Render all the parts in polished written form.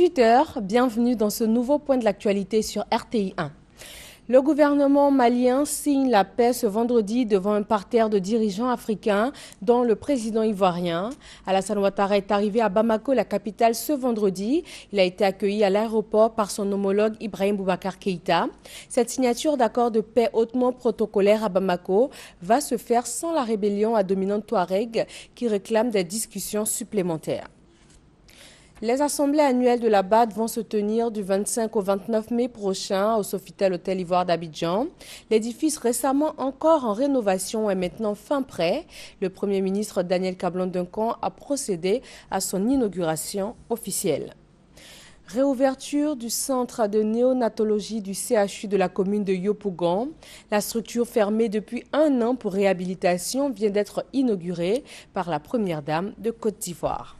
18 heures, bienvenue dans ce nouveau point de l'actualité sur RTI 1. Le gouvernement malien signe la paix ce vendredi devant un parterre de dirigeants africains, dont le président ivoirien. Alassane Ouattara est arrivé à Bamako, la capitale, ce vendredi. Il a été accueilli à l'aéroport par son homologue Ibrahim Boubacar Keïta. Cette signature d'accord de paix hautement protocolaire à Bamako va se faire sans la rébellion à dominante Touareg qui réclame des discussions supplémentaires. Les assemblées annuelles de la BAD vont se tenir du 25 au 29 mai prochain au Sofitel Hôtel Ivoire d'Abidjan. L'édifice récemment encore en rénovation est maintenant fin prêt. Le Premier ministre Daniel Kablan-Duncan a procédé à son inauguration officielle. Réouverture du centre de néonatologie du CHU de la commune de Yopougon. La structure fermée depuis 1 an pour réhabilitation vient d'être inaugurée par la première dame de Côte d'Ivoire.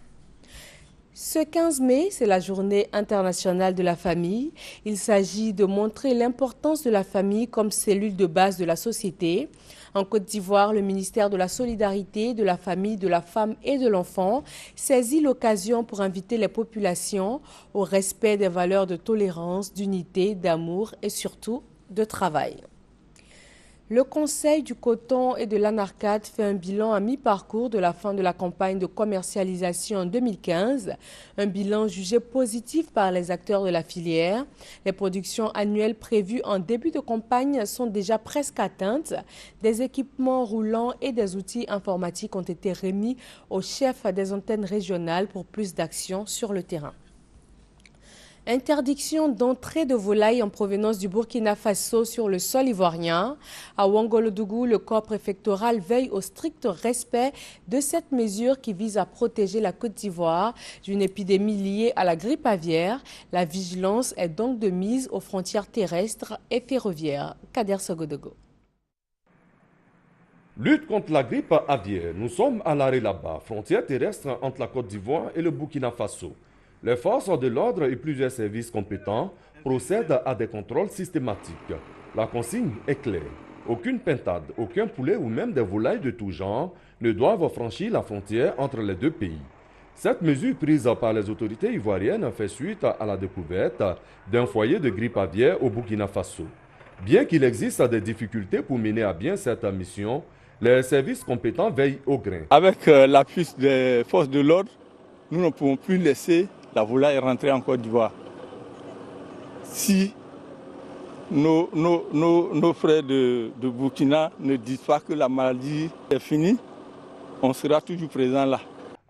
Ce 15 mai, c'est la journée internationale de la famille. Il s'agit de montrer l'importance de la famille comme cellule de base de la société. En Côte d'Ivoire, le ministère de la Solidarité, de la Famille, de la Femme et de l'Enfant saisit l'occasion pour inviter les populations au respect des valeurs de tolérance, d'unité, d'amour et surtout de travail. Le Conseil du coton et de l'anarcade fait un bilan à mi-parcours de la fin de la campagne de commercialisation en 2015. Un bilan jugé positif par les acteurs de la filière. Les productions annuelles prévues en début de campagne sont déjà presque atteintes. Des équipements roulants et des outils informatiques ont été remis aux chefs des antennes régionales pour plus d'actions sur le terrain. Interdiction d'entrée de volailles en provenance du Burkina Faso sur le sol ivoirien. À Ouangolodougou, le corps préfectoral veille au strict respect de cette mesure qui vise à protéger la Côte d'Ivoire d'une épidémie liée à la grippe aviaire. La vigilance est donc de mise aux frontières terrestres et ferroviaires. Kader Sogodogo. Lutte contre la grippe aviaire. Nous sommes à l'arrêt là-bas, frontière terrestre entre la Côte d'Ivoire et le Burkina Faso. Les forces de l'ordre et plusieurs services compétents procèdent à des contrôles systématiques. La consigne est claire. Aucune pintade, aucun poulet ou même des volailles de tout genre ne doivent franchir la frontière entre les deux pays. Cette mesure prise par les autorités ivoiriennes fait suite à la découverte d'un foyer de grippe aviaire au Burkina Faso. Bien qu'il existe des difficultés pour mener à bien cette mission, les services compétents veillent au grain. Avec l'appui des forces de l'ordre, nous ne pouvons plus laisser la volaille rentrer en Côte d'Ivoire. Si nos frères de Burkina ne disent pas que la maladie est finie, on sera toujours présent là.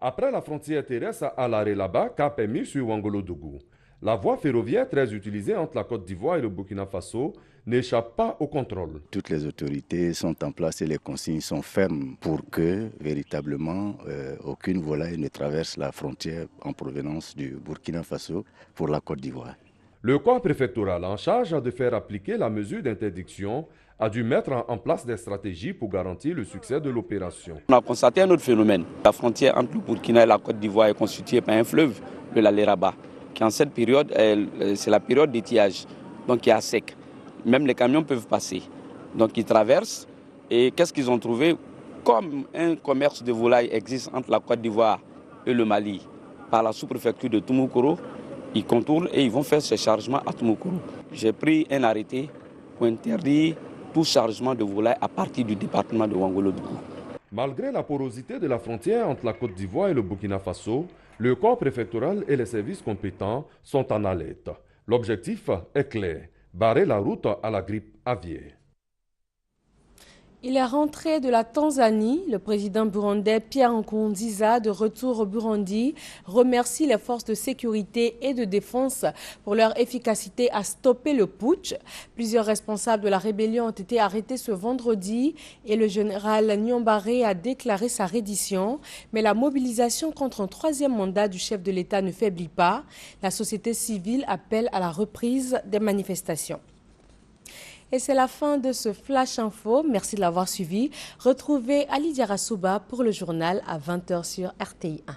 Après la frontière terrestre à l'arrêt là-bas, cap est mis sur Ouangolodougou. La voie ferroviaire très utilisée entre la Côte d'Ivoire et le Burkina Faso n'échappe pas au contrôle. Toutes les autorités sont en place et les consignes sont fermes pour que, véritablement, aucune volaille ne traverse la frontière en provenance du Burkina Faso pour la Côte d'Ivoire. Le corps préfectoral en charge de faire appliquer la mesure d'interdiction a dû mettre en place des stratégies pour garantir le succès de l'opération. On a constaté un autre phénomène. La frontière entre le Burkina et la Côte d'Ivoire est constituée par un fleuve, le Laléraba, qui en cette période, c'est la période d'étiage, donc qui est à sec. Même les camions peuvent passer. Donc ils traversent et qu'est-ce qu'ils ont trouvé? Comme un commerce de volailles existe entre la Côte d'Ivoire et le Mali, par la sous-préfecture de Toumoukoro, ils contournent et ils vont faire ce chargement à Toumoukoro. J'ai pris un arrêté pour interdire tout chargement de volailles à partir du département de Ouangolodougou. Malgré la porosité de la frontière entre la Côte d'Ivoire et le Burkina Faso, le corps préfectoral et les services compétents sont en alerte. L'objectif est clair, barrer la route à la grippe aviaire. Il est rentré de la Tanzanie. Le président burundais Pierre Nkurunziza, de retour au Burundi, remercie les forces de sécurité et de défense pour leur efficacité à stopper le putsch. Plusieurs responsables de la rébellion ont été arrêtés ce vendredi et le général Niombaré a déclaré sa reddition. Mais la mobilisation contre un 3e mandat du chef de l'État ne faiblit pas. La société civile appelle à la reprise des manifestations. Et c'est la fin de ce Flash Info. Merci de l'avoir suivi. Retrouvez Ali Diarasouba pour le journal à 20h sur RTI 1.